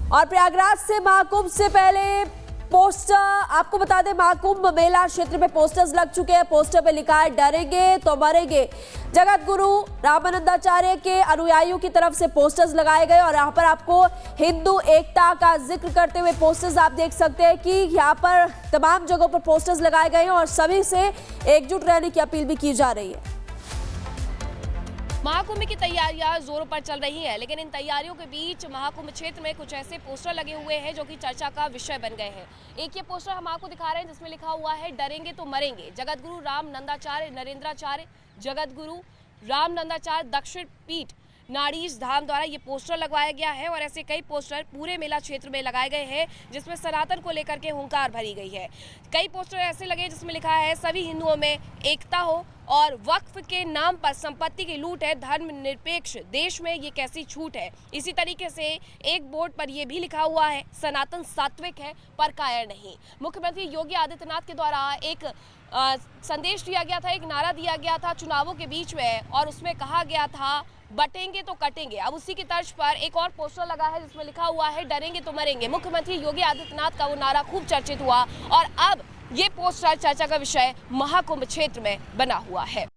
और प्रयागराज से महाकुंभ से पहले पोस्टर, आपको बता दें महाकुंभ मेला क्षेत्र में पोस्टर्स लग चुके हैं। पोस्टर पे लिखा है डरेंगे तो मरेंगे। जगत गुरु रामानंदाचार्य के अनुयायियों की तरफ से पोस्टर्स लगाए गए और यहाँ पर आपको हिंदू एकता का जिक्र करते हुए पोस्टर्स आप देख सकते हैं कि यहाँ पर तमाम जगहों पर पोस्टर्स लगाए गए हैं और सभी से एकजुट रहने की अपील भी की जा रही है। महाकुंभ की तैयारियां जोरों पर चल रही हैं, लेकिन इन तैयारियों के बीच महाकुंभ क्षेत्र में कुछ ऐसे पोस्टर लगे हुए हैं जो कि चर्चा का विषय बन गए हैं। एक ये पोस्टर हम आपको दिखा रहे हैं जिसमें लिखा हुआ है डरेंगे तो मरेंगे। जगत गुरु रामानंदाचार्य नरेंद्राचार्य जगत गुरु रामानंदाचार्य दक्षिण पीठ नाड़ीज धाम द्वारा ये पोस्टर लगवाया गया है और ऐसे कई पोस्टर पूरे मेला क्षेत्र में लगाए गए हैं जिसमें सनातन को लेकर के हुंकार भरी गई है। कई पोस्टर ऐसे लगे जिसमें लिखा है सभी हिंदुओं में एकता हो और वक्फ के नाम पर संपत्ति की लूट है, धर्मनिरपेक्ष देश में ये कैसी छूट है। इसी तरीके से एक बोर्ड पर यह भी लिखा हुआ है सनातन सात्विक है पर कायर नहीं। मुख्यमंत्री योगी आदित्यनाथ के द्वारा एक संदेश दिया गया था, एक नारा दिया गया था चुनावों के बीच में और उसमें कहा गया था बटेंगे तो कटेंगे। अब उसी की तर्ज पर एक और पोस्टर लगा है जिसमें लिखा हुआ है डरेंगे तो मरेंगे। मुख्यमंत्री योगी आदित्यनाथ का वो नारा खूब चर्चित हुआ और अब ये पोस्टर चर्चा का विषय महाकुंभ क्षेत्र में बना हुआ है।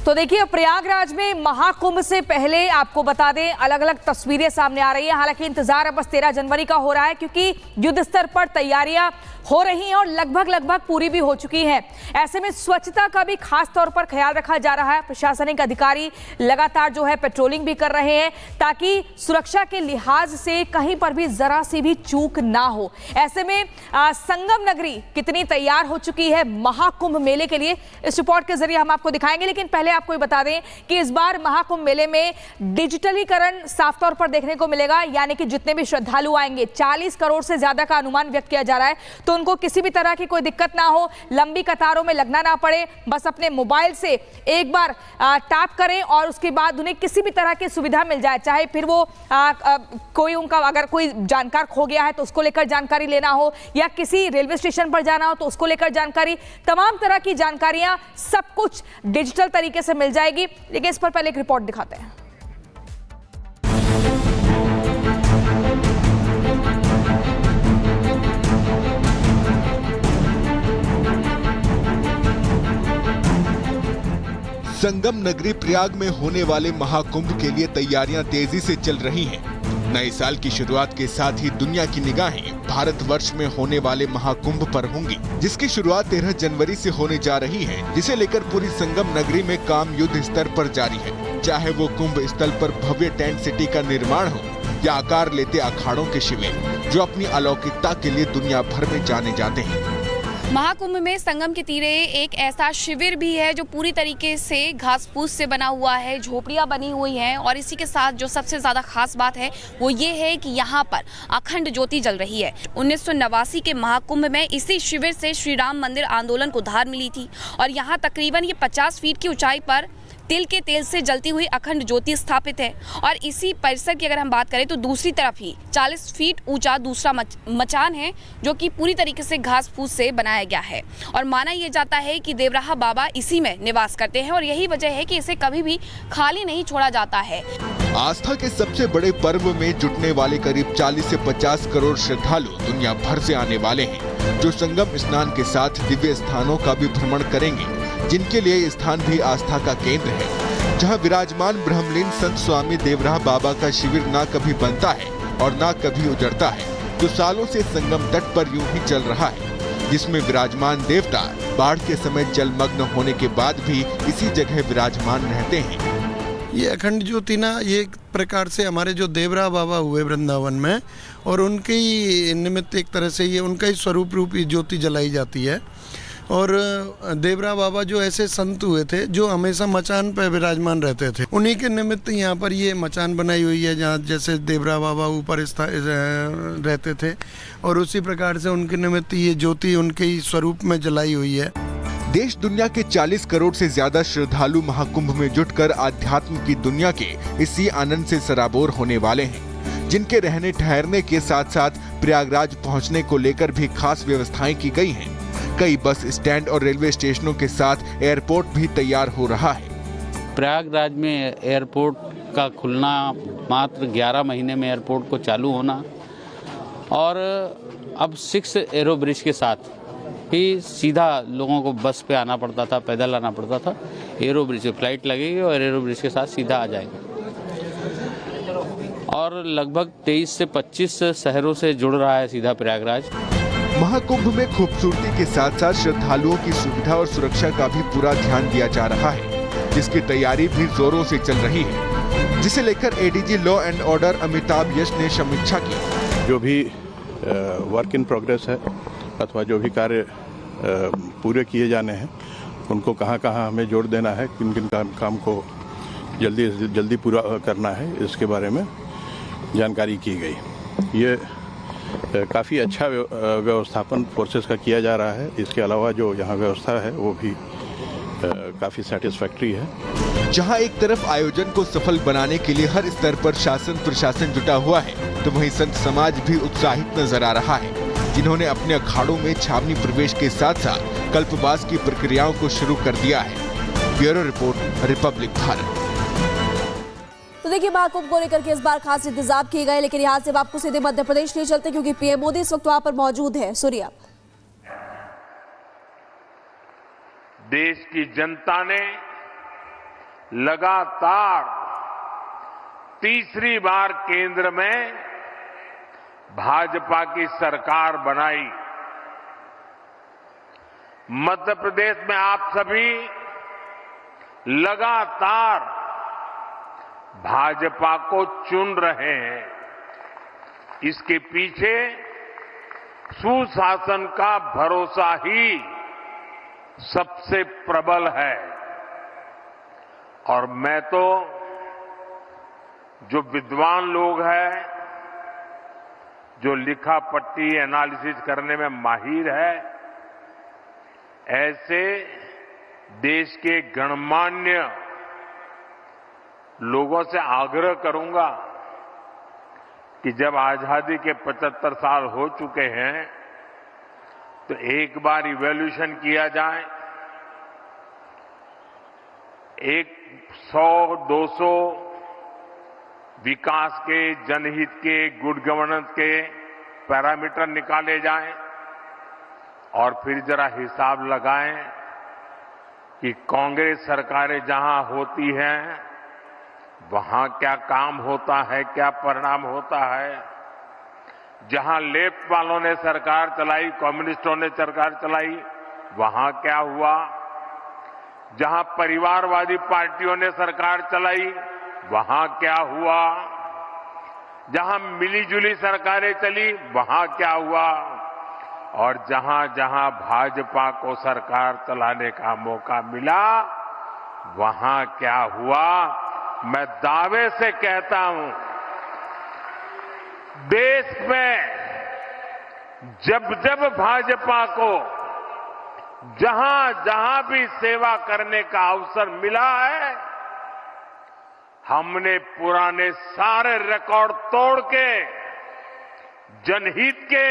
तो देखिए प्रयागराज में महाकुंभ से पहले आपको बता दें अलग अलग तस्वीरें सामने आ रही हैं। हालांकि इंतजार अब बस 13 जनवरी का हो रहा है क्योंकि युद्ध स्तर पर तैयारियां हो रही हैं और लगभग पूरी भी हो चुकी हैं। ऐसे में स्वच्छता का भी खास तौर पर ख्याल रखा जा रहा है। प्रशासनिक अधिकारी लगातार जो है पेट्रोलिंग भी कर रहे हैं ताकि सुरक्षा के लिहाज से कहीं पर भी जरा सी भी चूक ना हो। ऐसे में संगम नगरी कितनी तैयार हो चुकी है महाकुंभ मेले के लिए, इस रिपोर्ट के जरिए हम आपको दिखाएंगे। लेकिन पहले आपको ये बता दें कि इस बार महाकुंभ मेले में डिजिटलीकरण साफ तौर पर देखने को मिलेगा, यानी कि जितने भी श्रद्धालु आएंगे 40 करोड़ से ज्यादा का अनुमान व्यक्त किया जा रहा है, तो उनको किसी भी तरह की कोई दिक्कत ना हो, लंबी कतारों में लगना ना पड़े। बस अपने मोबाइल से एक बार टैप करें और उसके बाद उन्हें किसी भी तरह की सुविधा मिल जाए, चाहे फिर वो कोई उनका अगर कोई जानकार खो गया है तो उसको लेकर जानकारी लेना हो या किसी रेलवे स्टेशन पर जाना हो तो उसको लेकर जानकारी, तमाम तरह की जानकारियां सब कुछ डिजिटल तरीके से मिल जाएगी। लेकिन इस पर पहले एक रिपोर्ट दिखाते हैं। संगम नगरी प्रयाग में होने वाले महाकुंभ के लिए तैयारियां तेजी से चल रही हैं। नए साल की शुरुआत के साथ ही दुनिया की निगाहें भारतवर्ष में होने वाले महाकुंभ पर होंगी, जिसकी शुरुआत 13 जनवरी से होने जा रही है, जिसे लेकर पूरी संगम नगरी में काम युद्ध स्तर पर जारी है। चाहे वो कुंभ स्थल पर भव्य टेंट सिटी का निर्माण हो या आकार लेते अखाड़ों के शिविर जो अपनी अलौकिकता के लिए दुनिया भर में जाने जाते हैं। महाकुंभ में संगम के तीरे एक ऐसा शिविर भी है जो पूरी तरीके से घास फूस से बना हुआ है, झोपड़ियां बनी हुई हैं और इसी के साथ जो सबसे ज़्यादा खास बात है वो ये है कि यहाँ पर अखंड ज्योति जल रही है। 1989 के महाकुंभ में इसी शिविर से श्री राम मंदिर आंदोलन को धार मिली थी और यहाँ तकरीबन ये 50 फीट की ऊंचाई पर तिल के तेल से जलती हुई अखंड ज्योति स्थापित है और इसी परिसर की अगर हम बात करें तो दूसरी तरफ ही 40 फीट ऊंचा दूसरा मचान है जो कि पूरी तरीके से घास फूस से बनाया गया है और माना यह जाता है कि देवराहा बाबा इसी में निवास करते हैं और यही वजह है कि इसे कभी भी खाली नहीं छोड़ा जाता है। आस्था के सबसे बड़े पर्व में जुटने वाले करीब 40 से 50 करोड़ श्रद्धालु दुनिया भर से आने वाले हैं, जो संगम स्नान के साथ दिव्य स्थानों का भी भ्रमण करेंगे, जिनके लिए ये स्थान भी आस्था का केंद्र है, जहां विराजमान ब्रह्मलीन संत स्वामी देवराहा बाबा का शिविर ना कभी बनता है और ना कभी उजड़ता है, जो सालों से संगम तट पर यूं ही चल रहा है, जिसमें विराजमान देवता बाढ़ के समय जलमग्न होने के बाद भी इसी जगह विराजमान रहते हैं। ये अखंड ज्योति ना ये एक प्रकार से हमारे जो देवराहा बाबा हुए वृंदावन में और उनके ही निमित्त एक तरह से ये उनका ही स्वरूप रूपी ज्योति जलाई जाती है। और देवराहा बाबा जो ऐसे संत हुए थे जो हमेशा मचान पर विराजमान रहते थे, उन्हीं के निमित्त यहाँ पर ये मचान बनाई हुई है जहाँ जैसे देवराहा बाबा ऊपर रहते थे और उसी प्रकार से उनके निमित्त ये ज्योति उनके ही स्वरूप में जलाई हुई है। देश दुनिया के 40 करोड़ से ज्यादा श्रद्धालु महाकुंभ में जुटकर आध्यात्म की दुनिया के इसी आनंद से सराबोर होने वाले हैं, जिनके रहने ठहरने के साथ साथ प्रयागराज पहुंचने को लेकर भी खास व्यवस्थाएं की गई हैं। कई बस स्टैंड और रेलवे स्टेशनों के साथ एयरपोर्ट भी तैयार हो रहा है। प्रयागराज में एयरपोर्ट का खुलना, मात्र 11 महीने में एयरपोर्ट को चालू होना, और अब 6 एरो ब्रिज के साथ ही सीधा लोगों को बस पे आना पड़ता था, पैदल आना पड़ता था। एरो ब्रिज पे फ्लाइट लगेगी और एरो ब्रिज के साथ सीधा आ जाएगा, और लगभग 23 से 25 शहरों से जुड़ रहा है सीधा प्रयागराज। महाकुंभ में खूबसूरती के साथ साथ श्रद्धालुओं की सुविधा और सुरक्षा का भी पूरा ध्यान दिया जा रहा है, जिसकी तैयारी भी जोरों से चल रही है, जिसे लेकर ADG law and order Amitabh Yash ने समीक्षा की। जो भी वर्क इन प्रोग्रेस है अथवा जो भी कार्य पूरे किए जाने हैं, उनको कहाँ कहाँ हमें जोड़ देना है, किन किन काम को जल्दी से जल्दी पूरा करना है, इसके बारे में जानकारी की गई। ये काफ़ी अच्छा व्यवस्थापन फोर्सेस का किया जा रहा है। इसके अलावा जो यहाँ व्यवस्था है वो भी काफ़ी सेटिस्फैक्ट्री है। जहां एक तरफ आयोजन को सफल बनाने के लिए हर स्तर पर शासन प्रशासन जुटा हुआ है, तो वहीं संत समाज भी उत्साहित नजर आ रहा है, जिन्होंने अपने अखाड़ों में छावनी प्रवेश के साथ साथ कल्पवास की प्रक्रियाओं को शुरू कर दिया है। Bureau report, Republic Bharat. तो देखिए, महाकुंभ को लेकर के इस बार खास इंतजाम किए गए, लेकिन यहाँ से आपको सीधे मध्य प्रदेश नहीं चलते, क्योंकि पीएम मोदी इस वक्त वहां पर मौजूद है। सूर्या, देश की जनता ने लगातार तीसरी बार केंद्र में भाजपा की सरकार बनाई। मध्य प्रदेश में आप सभी लगातार भाजपा को चुन रहे हैं। इसके पीछे सुशासन का भरोसा ही सबसे प्रबल है। और मैं तो जो विद्वान लोग हैं, जो लिखा पट्टी एनालिसिस करने में माहिर है, ऐसे देश के गणमान्य लोगों से आग्रह करूंगा कि जब आजादी के 75 साल हो चुके हैं, तो एक बार इवैल्यूएशन किया जाए। 100-200 विकास के, जनहित के, गुड गवर्नेंस के पैरामीटर निकाले जाएं और फिर जरा हिसाब लगाएं कि कांग्रेस सरकारें जहां होती हैं वहां क्या काम होता है, क्या परिणाम होता है। जहां लेफ्ट वालों ने सरकार चलाई, कम्युनिस्टों ने सरकार चलाई, वहां क्या हुआ। जहां परिवारवादी पार्टियों ने सरकार चलाई, वहां क्या हुआ। जहां मिलीजुली सरकारें चली, वहां क्या हुआ। और जहां जहां भाजपा को सरकार चलाने का मौका मिला, वहां क्या हुआ। मैं दावे से कहता हूं, देश में जब जब भाजपा को जहां जहां भी सेवा करने का अवसर मिला है, हमने पुराने सारे रिकॉर्ड तोड़ के जनहित के,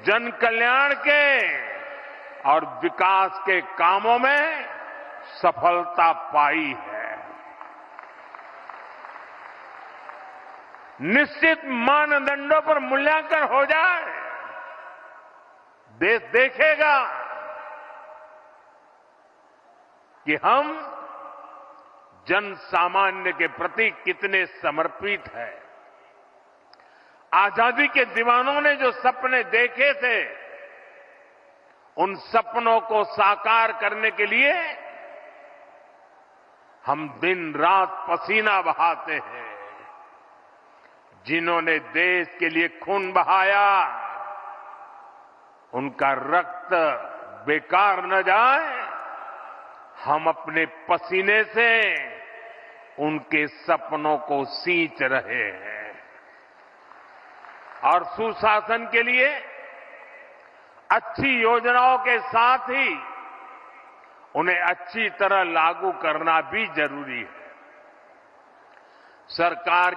जन कल्याण के और विकास के कामों में सफलता पाई है। निश्चित मानदंडों पर मूल्यांकन हो जाए, देश देखेगा कि हम जन सामान्य के प्रति कितने समर्पित हैं। आजादी के दीवानों ने जो सपने देखे थे, उन सपनों को साकार करने के लिए हम दिन रात पसीना बहाते हैं। जिन्होंने देश के लिए खून बहाया, उनका रक्त बेकार न जाए, हम अपने पसीने से उनके सपनों को सींच रहे हैं। और सुशासन के लिए अच्छी योजनाओं के साथ ही उन्हें अच्छी तरह लागू करना भी जरूरी है। सरकार